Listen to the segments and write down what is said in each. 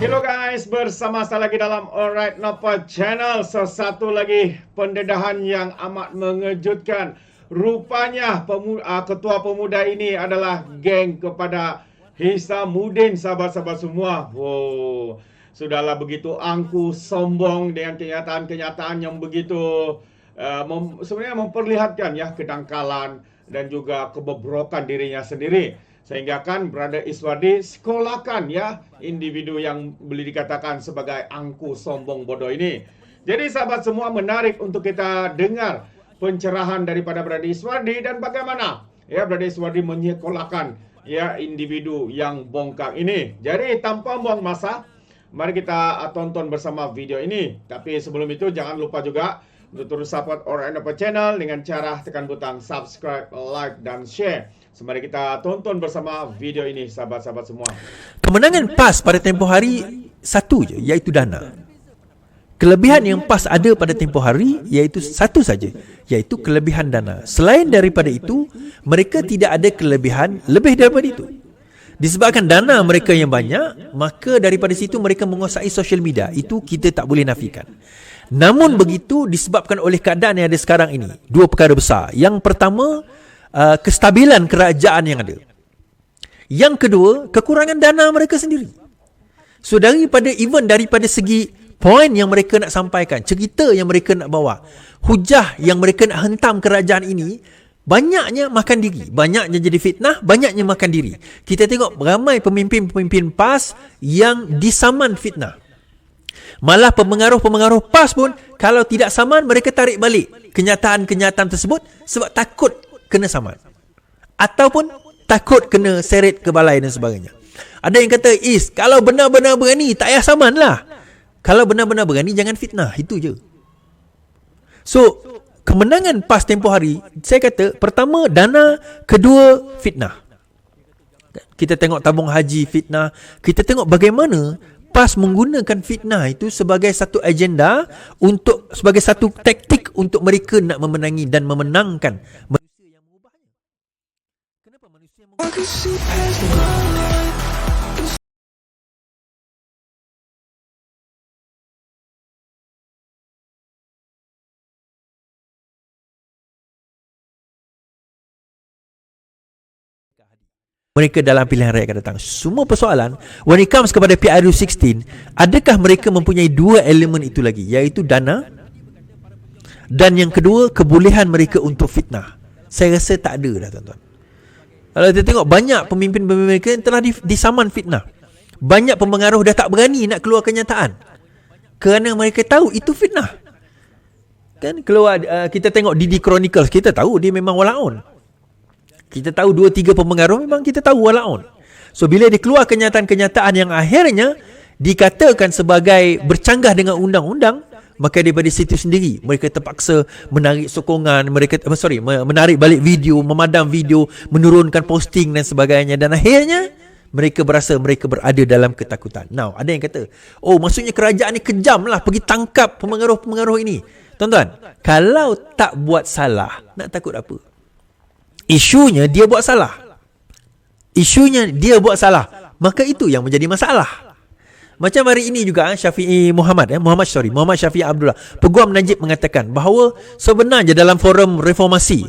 Hello guys, bersama saya lagi dalam Alright Napa Channel. Satu lagi pendedahan yang amat mengejutkan. Rupanya ketua pemuda ini adalah geng kepada Hisamuddin, sahabat-sahabat semua. Wow, sudahlah begitu angku, sombong dengan kenyataan-kenyataan yang begitu sebenarnya memperlihatkan ya kedangkalan dan juga kebobrokan dirinya sendiri. Sehingga kan Brother Iswardi sekolahkan ya individu yang boleh dikatakan sebagai angku sombong bodoh ini. Jadi sahabat semua, menarik untuk kita dengar pencerahan daripada Brother Iswardi dan bagaimana ya Brother Iswardi menyekolahkan ya individu yang bongkang ini. Jadi tanpa buang masa, mari kita tonton bersama video ini. Tapi sebelum itu jangan lupa juga untuk terus support Alright Napa Channel dengan cara tekan butang subscribe, like dan share. Mari kita tonton bersama video ini, sahabat-sahabat semua. Kemenangan PAS pada tempoh hari satu je, iaitu dana. Kelebihan yang PAS ada pada tempoh hari iaitu satu saja, iaitu kelebihan dana. Selain daripada itu, mereka tidak ada kelebihan lebih daripada itu. Disebabkan dana mereka yang banyak, maka daripada situ mereka menguasai social media. Itu kita tak boleh nafikan. Namun begitu, disebabkan oleh keadaan yang ada sekarang ini, dua perkara besar. Yang pertama, kestabilan kerajaan yang ada. Yang kedua, kekurangan dana mereka sendiri. So daripada segi poin yang mereka nak sampaikan, cerita yang mereka nak bawa, hujah yang mereka nak hentam kerajaan ini, banyaknya makan diri, banyaknya jadi fitnah, banyaknya makan diri. Kita tengok ramai pemimpin-pemimpin PAS yang disaman fitnah. Malah pengaruh-pengaruh PAS pun kalau tidak saman, mereka tarik balik kenyataan-kenyataan tersebut sebab takut kena saman, ataupun takut kena seret ke balai dan sebagainya. Ada yang kata, kalau benar-benar berani tak payah saman lah. Kalau benar-benar berani jangan fitnah, itu je. So kemenangan PAS tempoh hari, saya kata pertama dana, kedua fitnah. Kita tengok tabung haji fitnah. Kita tengok bagaimana PAS menggunakan fitnah itu sebagai satu agenda, sebagai satu taktik untuk mereka nak memenangi dan memenangkan manusia yang mengubahnya. Kenapa manusia mengubahnya? Mereka dalam pilihan raya akan datang. Semua persoalan when it comes kepada PRU16, adakah mereka mempunyai dua elemen itu lagi, iaitu dana, dan yang kedua kebolehan mereka untuk fitnah? Saya rasa tak ada dah, tuan-tuan. Kalau kita tengok banyak pemimpin-pemimpin mereka yang telah disaman fitnah. Banyak pempengaruh dah tak berani nak keluar kenyataan kerana mereka tahu itu fitnah. Kan keluar, kita tengok Didi Chronicles, kita tahu dia memang walaun. Kita tahu 2-3 pempengaruh memang kita tahu walaun. So bila dia keluar kenyataan-kenyataan yang akhirnya dikatakan sebagai bercanggah dengan undang-undang, maka daripada situ sendiri mereka terpaksa menarik sokongan, menarik balik video, memadam video, menurunkan posting dan sebagainya, dan akhirnya mereka berasa mereka berada dalam ketakutan. Now, ada yang kata, maksudnya kerajaan ni kejam lah, pergi tangkap pengaruh-pengaruh ini. Tuan-tuan, kalau tak buat salah, nak takut apa? Isunya dia buat salah. Maka itu yang menjadi masalah. Macam hari ini juga Muhammad Syafi'i Abdullah, Peguam Najib mengatakan bahawa sebenarnya dalam forum reformasi,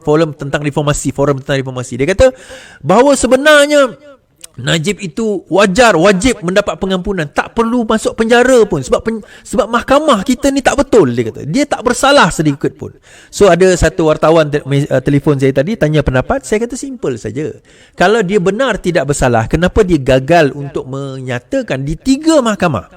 forum tentang reformasi, dia kata bahawa sebenarnya Najib itu wajib mendapat pengampunan, tak perlu masuk penjara pun, sebab mahkamah kita ni tak betul, dia kata. Dia tak bersalah sedikit pun. So ada satu wartawan telefon saya tadi tanya pendapat, saya kata simple saja. Kalau dia benar tidak bersalah, kenapa dia gagal untuk menyatakan di 3 mahkamah?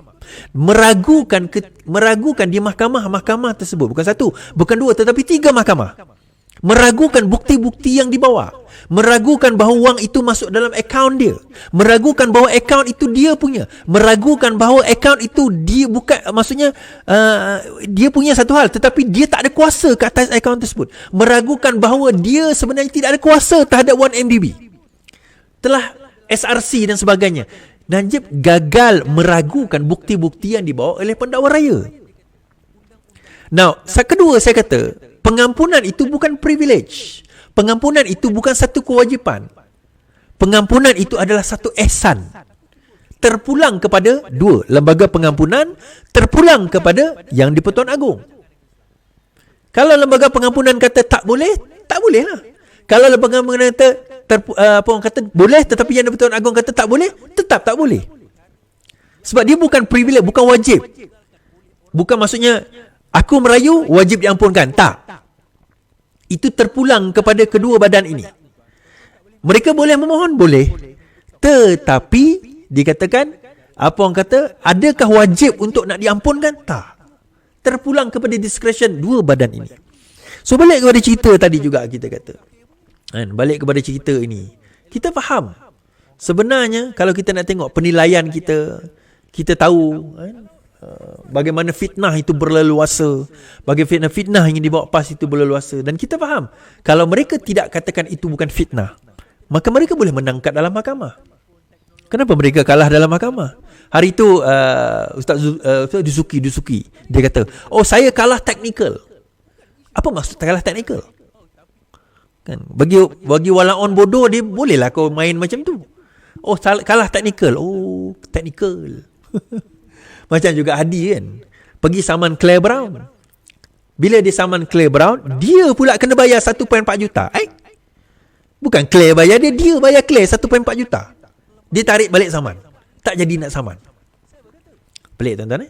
Meragukan di mahkamah tersebut, bukan 1, bukan 2, tetapi 3 mahkamah. Meragukan bukti-bukti yang dibawa, meragukan bahawa wang itu masuk dalam akaun dia, meragukan bahawa akaun itu dia punya, meragukan bahawa akaun itu dia bukan, maksudnya dia punya satu hal tetapi dia tak ada kuasa ke atas akaun tersebut, meragukan bahawa dia sebenarnya tidak ada kuasa terhadap 1MDB, telah SRC dan sebagainya. Najib gagal meragukan bukti-bukti yang dibawa oleh pendakwa raya. Now, kedua saya kata, pengampunan itu bukan privilege. Pengampunan itu bukan satu kewajipan. Pengampunan itu adalah satu ihsan. terpulang kepada dua, lembaga pengampunan, terpulang kepada Yang di-Pertuan Agong. Kalau lembaga pengampunan kata tak boleh, tak boleh lah. Kalau lembaga pengampunan kata orang kata boleh, tetapi Yang di-Pertuan Agong kata tak boleh, tetap tak boleh. Sebab dia bukan privilege, bukan wajib. Bukan maksudnya aku merayu wajib diampunkan, tak. Itu terpulang kepada kedua badan ini. Mereka boleh memohon, boleh. Tetapi dikatakan, apa orang kata, adakah wajib untuk nak diampunkan? Tak. Terpulang kepada discretion dua badan ini. So balik kepada cerita tadi juga kita kata. Balik kepada cerita ini. Kita faham. Sebenarnya kalau kita nak tengok penilaian kita, kita tahu bagaimana fitnah itu berleluasa, bagaimana fitnah yang dibawa PAS itu berleluasa. Dan kita faham, kalau mereka tidak katakan itu bukan fitnah, maka mereka boleh menangkap dalam mahkamah. Kenapa mereka kalah dalam mahkamah? Hari itu Ustaz Dusuki dia kata, oh saya kalah teknikal. Apa maksud kalah teknikal? Kan bagi walaon bodoh, dia bolehlah kau main macam tu. Oh kalah teknikal. Oh teknikal. Macam juga Hadi kan, pergi saman Claire Brown. Bila dia saman Claire Brown, dia pula kena bayar 1.4 juta. Bukan Claire bayar dia, dia bayar Claire 1.4 juta. Dia tarik balik saman. Tak jadi nak saman. Pelik tuan-tuan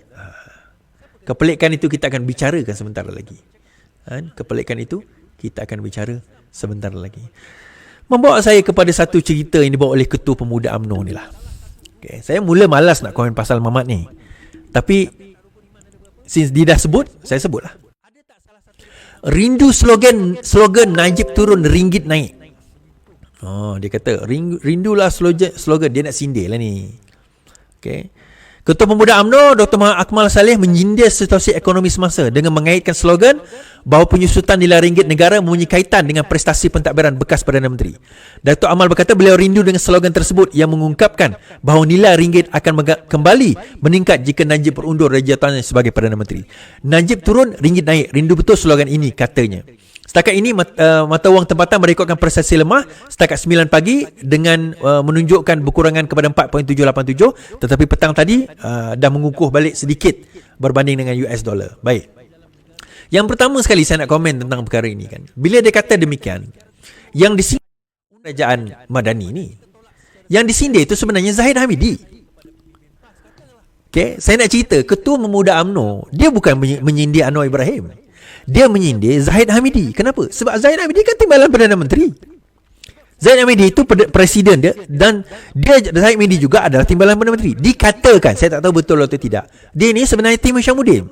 Kepelikan itu kita akan bicarakan sebentar lagi. Kepelikan itu kita akan bicara sebentar lagi. Membawa saya kepada satu cerita yang dibawa oleh Ketua Pemuda UMNO ni lah. Okay. Saya mula malas nak komen pasal Mamat ni. Tapi since dia dah sebut, saya sebutlah. Rindu slogan Najib turun, ringgit naik. Oh, dia kata rindulah slogan dia nak sindir lah ni. Okay. Ketua Pemuda UMNO Dr. Muhammad Akmal Saleh menyindir situasi ekonomi semasa dengan mengaitkan slogan bahawa penyusutan nilai ringgit negara mempunyai kaitan dengan prestasi pentadbiran bekas Perdana Menteri. Dr. Amal berkata beliau rindu dengan slogan tersebut yang mengungkapkan bahawa nilai ringgit akan kembali meningkat jika Najib berundur dari jabatannya sebagai Perdana Menteri. Najib turun, ringgit naik. Rindu betul slogan ini, katanya. Setakat ini mata wang tempatan merekodkan prestasi lemah setakat 9 pagi dengan menunjukkan berkurangan kepada 4.787, tetapi petang tadi dah mengukuh balik sedikit berbanding dengan US dollar. Baik. Yang pertama sekali saya nak komen tentang perkara ini kan. Bila dia kata demikian, yang disindir kerajaan Madani ni, yang disindir itu sebenarnya Zahid Hamidi. Okay, saya nak cerita, Ketua Pemuda UMNO dia bukan menyindir Anwar Ibrahim. Dia menyindir Zahid Hamidi. Kenapa? Sebab Zahid Hamidi kan timbalan Perdana Menteri. Zahid Hamidi itu presiden dia, dan Zahid Hamidi juga adalah timbalan Perdana Menteri. Dikatakan, saya tak tahu betul atau tidak, dia ni sebenarnya tim Hyshamuddin.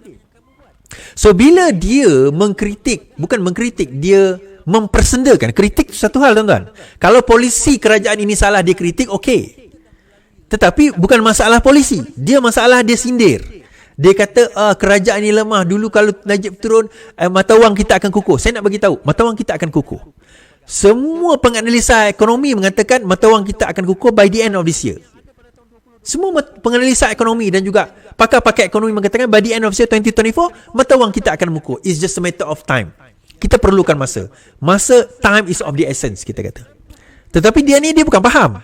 So bila dia mengkritik, bukan mengkritik, dia mempersendakan. Kritik itu satu hal tuan-tuan. Kalau polisi kerajaan ini salah, dia kritik, okey. Tetapi bukan masalah polisi, dia masalah dia sindir. Dia kata kerajaan ini lemah. Dulu kalau Najib turun, mata wang kita akan kukuh. Saya nak bagi tahu, mata wang kita akan kukuh. Semua penganalisa ekonomi mengatakan mata wang kita akan kukuh by the end of this year. Semua penganalisa ekonomi dan juga pakar-pakar ekonomi mengatakan by the end of this year 2024, mata wang kita akan kukuh. It's just a matter of time. Kita perlukan masa. Time is of the essence, kita kata. Tetapi dia bukan faham.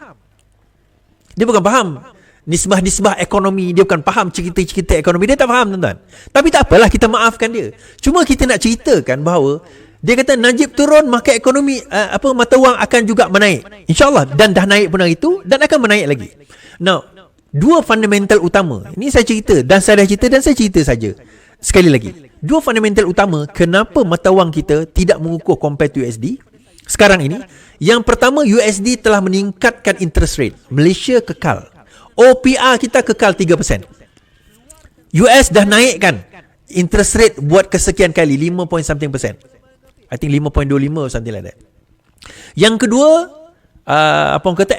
Dia bukan faham nisbah-nisbah ekonomi, dia bukan faham cerita-cerita ekonomi, dia tak faham tuan-tuan. Tapi tak apalah, kita maafkan dia. Cuma kita nak ceritakan bahawa dia kata Najib turun, maka ekonomi mata wang akan juga menaik, InsyaAllah. Dan dah naik pun hari itu, dan akan menaik lagi. Now, dua fundamental utama, ini saya cerita dan saya dah cerita dan saya cerita saja. Sekali lagi, dua fundamental utama kenapa mata wang kita tidak mengukuh compare to USD sekarang ini. Yang pertama, USD telah meningkatkan interest rate. Malaysia kekal, OPR kita kekal 3%. US dah naikkan interest rate buat kesekian kali, 5.something%. I think 5.25 something like that. Yang kedua,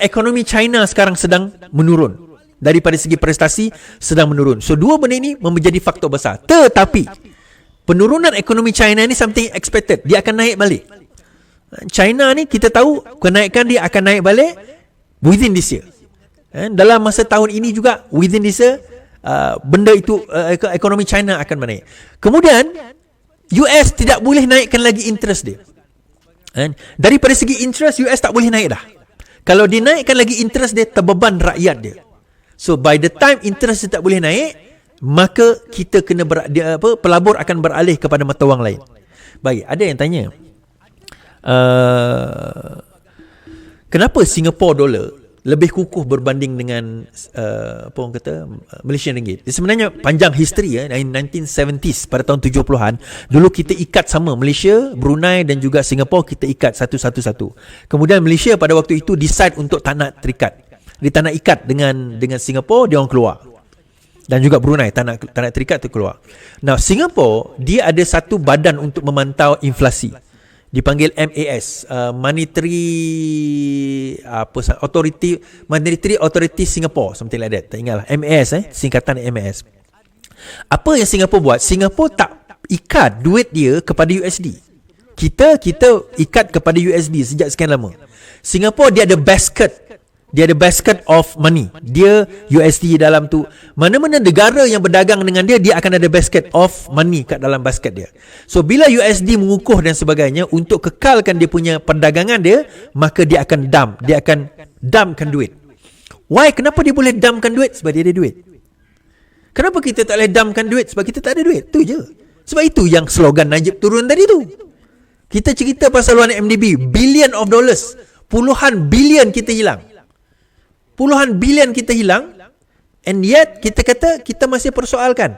ekonomi China sekarang sedang menurun. Daripada segi prestasi sedang menurun. So dua benda ini menjadi faktor besar. Tetapi penurunan ekonomi China ni something expected. Dia akan naik balik. China ni kita tahu kenaikan dia akan naik balik within this year. Dalam masa tahun ini juga, within this year, benda itu, ekonomi China akan menaik. Kemudian US tidak boleh naikkan lagi interest dia. Daripada segi interest, US tak boleh naik dah. Kalau dia naikkan lagi interest dia, terbeban rakyat dia. So by the time interest tak boleh naik, maka kita kena pelabur akan beralih kepada mata wang lain. Baik, ada yang tanya, kenapa Singapore dollar lebih kukuh berbanding dengan apa orang kata Malaysian ringgit? Sebenarnya panjang history 1970s, pada tahun 70-an dulu kita ikat sama, Malaysia, Brunei dan juga Singapore kita ikat satu-satu. Kemudian Malaysia pada waktu itu decide untuk tak nak terikat. Dia tak nak ikat dengan Singapore, dia orang keluar. Dan juga Brunei tak nak terikat, tu keluar. Now Singapore dia ada satu badan untuk memantau inflasi, dipanggil MAS, Monetary Authority Singapore, something like that. Tak ingatlah, MAS, singkatan MAS. Apa yang Singapore buat? Singapore tak ikat duit dia kepada USD. Kita ikat kepada USD sejak sekian lama. Singapore dia ada basket. Dia ada basket of money. Dia USD dalam tu. Mana-mana negara yang berdagang dengan dia, dia akan ada basket of money kat dalam basket dia. So bila USD mengukuh dan sebagainya, untuk kekalkan dia punya perdagangan dia, maka dia akan dump. Dia akan dumpkan duit. Why? Kenapa dia boleh dumpkan duit? Sebab dia ada duit. Kenapa kita tak boleh dumpkan duit? Sebab kita tak ada duit. Tu je. Sebab itu yang slogan Najib turun tadi tu. Kita cerita pasal luar MDB, billion of dollars. Puluhan bilion kita hilang. Puluhan bilion kita hilang, and yet kita kata kita masih persoalkan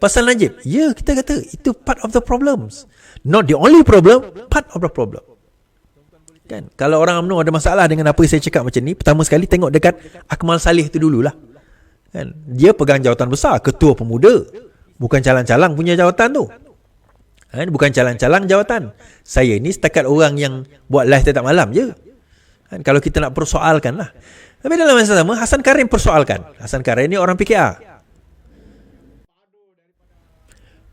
pasal Najib. Ya, kita kata itu part of the problems. Not the only problem, part of the problem. Kan? Kalau orang UMNO ada masalah dengan apa yang saya cakap macam ni, pertama sekali tengok dekat Akmal Saleh tu dululah. Kan? Dia pegang jawatan besar, ketua pemuda. Bukan calang-calang punya jawatan tu. Kan? Bukan calang-calang jawatan. Saya ni setakat orang yang buat live setiap malam je. Kan? Kalau kita nak persoalkan lah. Tapi dalam masa sama, Hasan Karim persoalkan. Hasan Karim ni orang PKR.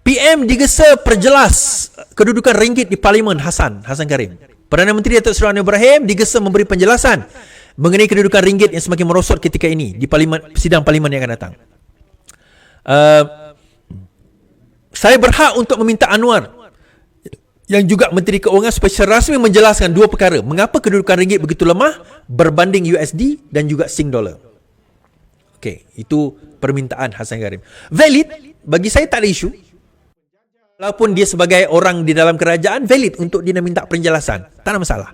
PM digesa perjelas kedudukan ringgit di Parlimen. Hasan Karim. Perdana Menteri Datuk Seri Anwar Ibrahim digesa memberi penjelasan mengenai kedudukan ringgit yang semakin merosot ketika ini di sidang Parlimen yang akan datang. Saya berhak untuk meminta Anwar yang juga Menteri Keuangan supaya secara rasmi menjelaskan dua perkara. Mengapa kedudukan ringgit begitu lemah berbanding USD dan juga Sing dollar. Okey, itu permintaan Hasan Karim. Valid, bagi saya tak ada isu. Walaupun dia sebagai orang di dalam kerajaan, valid untuk dia minta penjelasan. Tak ada masalah.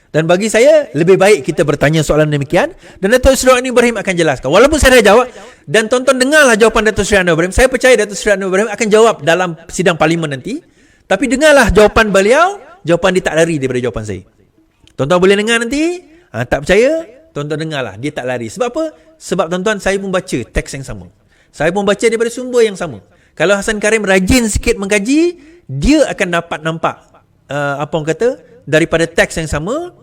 Dan bagi saya, lebih baik kita bertanya soalan demikian dan Datuk Seri Anwar Ibrahim akan jelaskan. Walaupun saya dah jawab, dan tonton dengarlah jawapan Datuk Seri Anwar Ibrahim. Saya percaya Datuk Seri Anwar Ibrahim akan jawab dalam sidang Parlimen nanti. Tapi dengarlah jawapan beliau. Jawapan dia tak lari daripada jawapan saya. Tuan-tuan boleh dengar nanti. Tak percaya, tuan-tuan dengarlah. Dia tak lari. Sebab apa? Sebab tuan-tuan, saya pun baca teks yang sama. Saya pun baca daripada sumber yang sama. Kalau Hasan Karim rajin sikit mengkaji, dia akan dapat nampak apa orang kata, daripada teks yang sama,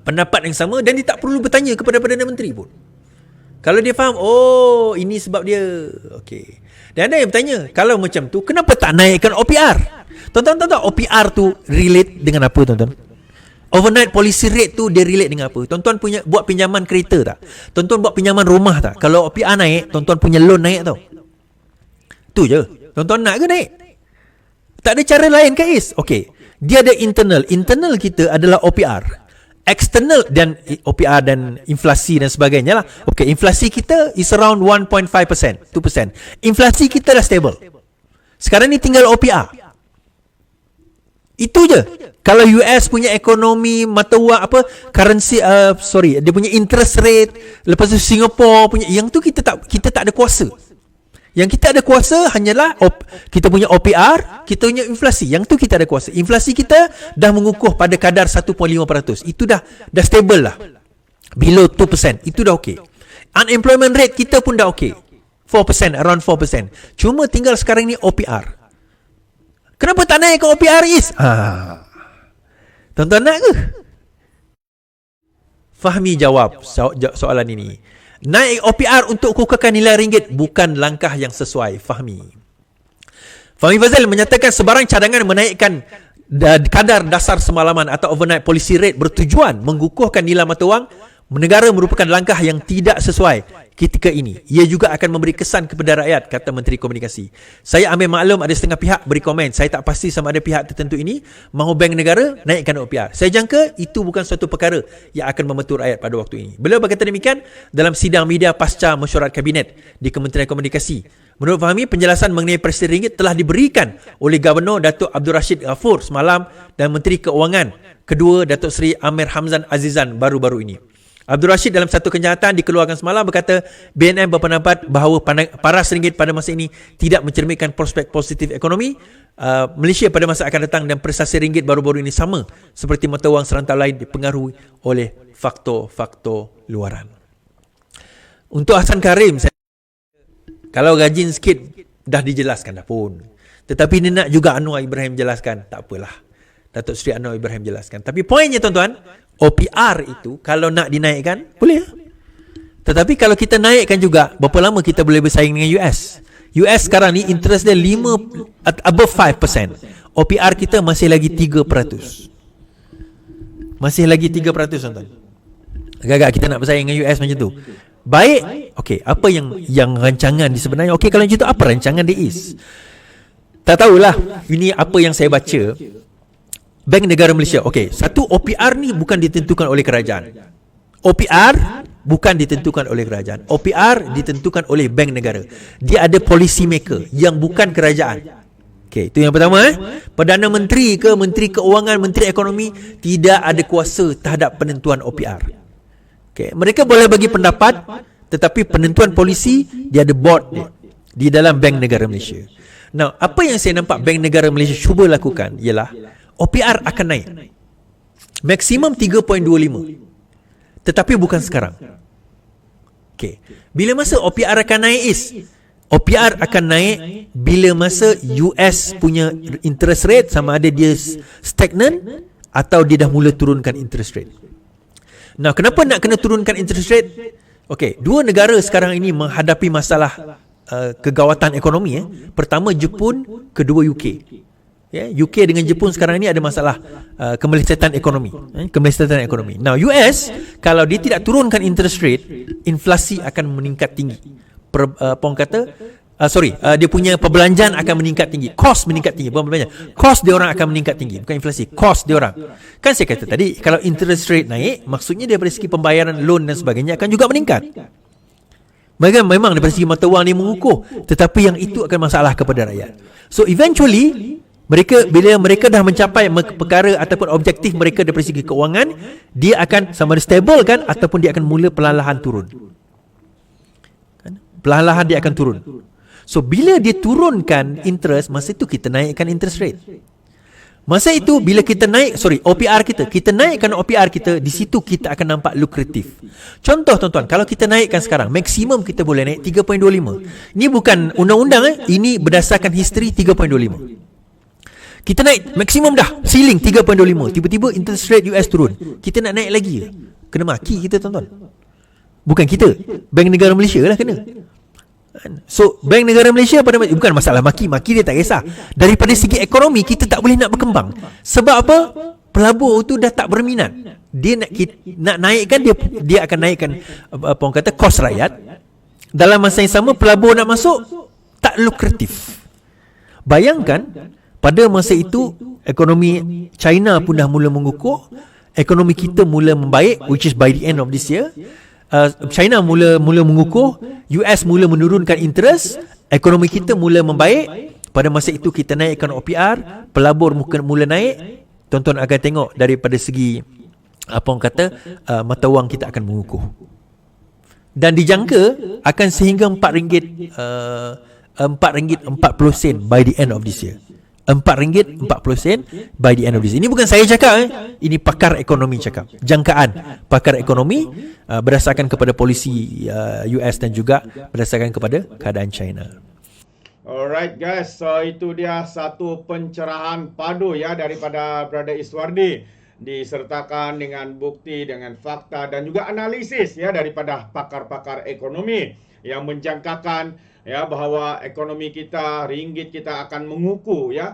pendapat yang sama, dan dia tak perlu bertanya kepada Perdana Menteri pun. Kalau dia faham, oh ini sebab dia. Okey. Dan ada yang bertanya, kalau macam tu, kenapa tak naikkan OPR? Tuan-tuan tahu OPR tu relate dengan apa, tuan-tuan? Overnight policy rate tu dia relate dengan apa? Tuan-tuan punya buat pinjaman kereta tak? Tuan-tuan buat pinjaman rumah tak? Kalau OPR naik, tuan-tuan punya loan naik tau. Tu je. Tuan-tuan nak ke naik? Tak ada cara lain ke Is? Okey. Dia ada internal. Internal kita adalah OPR. External dan OPR dan inflasi dan sebagainya lah. Okey, inflasi kita is around 1.5%, 2%. Inflasi kita dah stable. Sekarang ni tinggal OPR. Itu je. Kalau US punya ekonomi, mata wang apa, currency, dia punya interest rate, lepas tu Singapore punya, yang tu kita tak ada kuasa. Yang kita ada kuasa hanyalah kita punya OPR, kita punya inflasi. Yang tu kita ada kuasa. Inflasi kita dah mengukuh pada kadar 1.5%. Itu dah stable lah. Below 2%. Itu dah okey. Unemployment rate kita pun dah okey. 4%, around 4%. Cuma tinggal sekarang ni OPR. Kenapa tak naik ke OPR Is? Tuan-tuan nak ke? Fahmi jawab soalan ini. Naik OPR untuk kukuhkan nilai ringgit bukan langkah yang sesuai. Fahmi Fazil menyatakan sebarang cadangan menaikkan kadar dasar semalaman atau overnight policy rate bertujuan mengukuhkan nilai mata wang negara merupakan langkah yang tidak sesuai. ketika ini. Ia juga akan memberi kesan kepada rakyat, kata Menteri Komunikasi. Saya ambil maklum ada setengah pihak beri komen. Saya tak pasti sama ada pihak tertentu ini mahu bank negara naikkan OPR. Saya jangka itu bukan suatu perkara yang akan membantu rakyat pada waktu ini. Beliau berkata demikian dalam sidang media pasca mesyuarat kabinet di Kementerian Komunikasi. Menurut Fahmi, penjelasan mengenai Presiden ringgit telah diberikan oleh Gubernur Datuk Abdul Rashid Ghafur semalam dan Menteri Keuangan kedua Datuk Seri Amir Hamzan Azizan baru-baru ini. Abdul Rashid dalam satu kenyataan dikeluarkan semalam berkata BNM berpendapat bahawa paras ringgit pada masa ini tidak mencerminkan prospek positif ekonomi Malaysia pada masa akan datang dan prestasi ringgit baru-baru ini sama seperti mata wang serantau lain dipengaruhi oleh faktor-faktor luaran. Untuk Hasan Karim, kalau rajin sikit dah dijelaskan dah pun. Tetapi dia nak juga Anwar Ibrahim jelaskan, tak apalah. Datuk Seri Anwar Ibrahim jelaskan. Tapi poinnya tuan-tuan, OPR itu kalau nak dinaikkan, boleh. Tetapi kalau kita naikkan juga, berapa lama kita boleh bersaing dengan US? US sekarang ni interest dia 5 above 5%. OPR kita masih lagi 3%. Masih lagi 3% tuan-tuan. Agak-agak kita nak bersaing dengan US macam tu. Baik, okey, apa yang rancangan di sebenarnya? Okey, kalau macam tu apa rancangan dia is? Tak tahulah. Ini apa yang saya baca. Bank Negara Malaysia. Okey, satu, OPR ni bukan ditentukan oleh kerajaan. OPR bukan ditentukan oleh kerajaan. OPR ditentukan oleh bank negara. Dia ada policy maker yang bukan kerajaan. Okey, itu yang pertama. Perdana Menteri ke Menteri Keuangan, Menteri Ekonomi tidak ada kuasa terhadap penentuan OPR. Okey, mereka boleh bagi pendapat, tetapi penentuan polisi dia ada board dia di dalam Bank Negara Malaysia. Now, apa yang saya nampak Bank Negara Malaysia cuba lakukan ialah OPR akan naik maksimum 3.25, tetapi bukan sekarang. Okey, bila masa OPR akan naik OPR akan naik bila masa US punya interest rate sama ada dia stagnan atau dia dah mula turunkan interest rate. Nah, kenapa nak kena turunkan interest rate? Okey, dua negara sekarang ini menghadapi masalah kegawatan ekonomi. Pertama Jepun, kedua UK. UK dengan Jepun sekarang ni ada masalah kemelesetan ekonomi. Kemelesetan ekonomi. Now US, kalau dia tidak turunkan interest rate, inflasi akan meningkat tinggi. Pong kata, dia punya perbelanjaan akan meningkat tinggi. Kos meningkat tinggi. Bukan perbelanjaan. Kos dia orang akan meningkat tinggi. Bukan inflasi. Kos dia orang. Kan saya kata tadi, kalau interest rate naik, maksudnya daripada segi pembayaran loan dan sebagainya akan juga meningkat. Memang daripada segi mata wang dia mengukuh. Tetapi yang itu akan masalah kepada rakyat. So eventually, bila mereka dah mencapai perkara ataupun objektif mereka daripada segi keuangan, dia akan sama ada stable kan, ataupun dia akan mula perlahan-lahan turun. Perlahan-lahan dia akan turun. So bila dia turunkan interest, masa itu kita naikkan interest rate. Masa itu bila kita OPR kita naikkan OPR kita, di situ kita akan nampak lukratif. Contoh tuan-tuan, kalau kita naikkan sekarang, maksimum kita boleh naik 3.25. Ini bukan undang-undang, ini berdasarkan history 3.25. Kita naik maksimum dah, ceiling 3.25. Tiba-tiba interest rate US turun. Kita nak naik lagi ke? Kena maki kita tuan-tuan. Bukan kita, Bank Negara Malaysia lah kena. So Bank Negara Malaysia bukan masalah maki dia tak kisah. Daripada segi ekonomi kita tak boleh nak berkembang. Sebab apa? Pelabur tu dah tak berminat. Dia nak naikkan, dia akan naikkan apa orang kata kos rakyat. Dalam masa yang sama pelabur nak masuk tak lukratif. Bayangkan pada masa itu ekonomi China pun dah mula mengukuh, ekonomi kita mula membaik, which is by the end of this year. China mula mengukuh, US mula menurunkan interest, ekonomi kita mula membaik. Pada masa itu kita naikkan OPR, pelabur mula naik. Tuan-tuan akan tengok daripada segi apa orang kata mata wang kita akan mengukuh. Dan dijangka akan sehingga RM4.40 by the end of this year. RM4.40 by the end of this. Ini bukan saya cakap, ini pakar ekonomi cakap. Jangkaan pakar ekonomi berdasarkan kepada polisi US dan juga berdasarkan kepada keadaan China. Alright guys, so itu dia satu pencerahan padu ya daripada Brother Iswardi, disertakan dengan bukti, dengan fakta dan juga analisis ya daripada pakar-pakar ekonomi yang menjangkakan ya bahawa ekonomi kita, ringgit kita akan mengukuh ya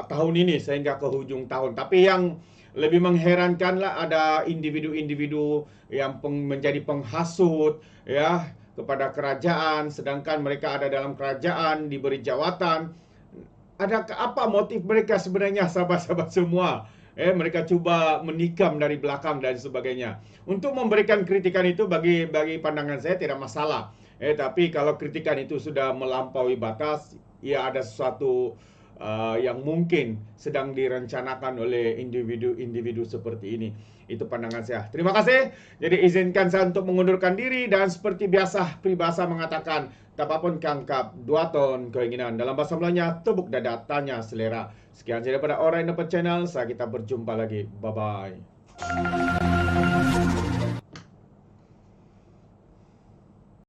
tahun ini sehingga ke hujung tahun. Tapi yang Lebih mengherankanlah ada individu-individu yang menjadi penghasut ya kepada kerajaan, sedangkan mereka ada dalam kerajaan, diberi jawatan. Adakah apa motif mereka sebenarnya, sahabat-sahabat semua? Mereka cuba menikam dari belakang dan sebagainya. Untuk memberikan kritikan itu bagi pandangan saya tidak masalah. Tapi kalau kritikan itu sudah melampaui batas, ya ada sesuatu yang mungkin sedang direncanakan oleh individu-individu seperti ini. Itu pandangan saya. Terima kasih. Jadi izinkan saya untuk mengundurkan diri, dan seperti biasa peribahasa mengatakan, tapapun kangkap 2 ton keinginan. Dalam bahasa Melayunya, tepuk dada, tanya selera. Sekian saja daripada Alright Dapat Channel. Kita berjumpa lagi. Bye-bye.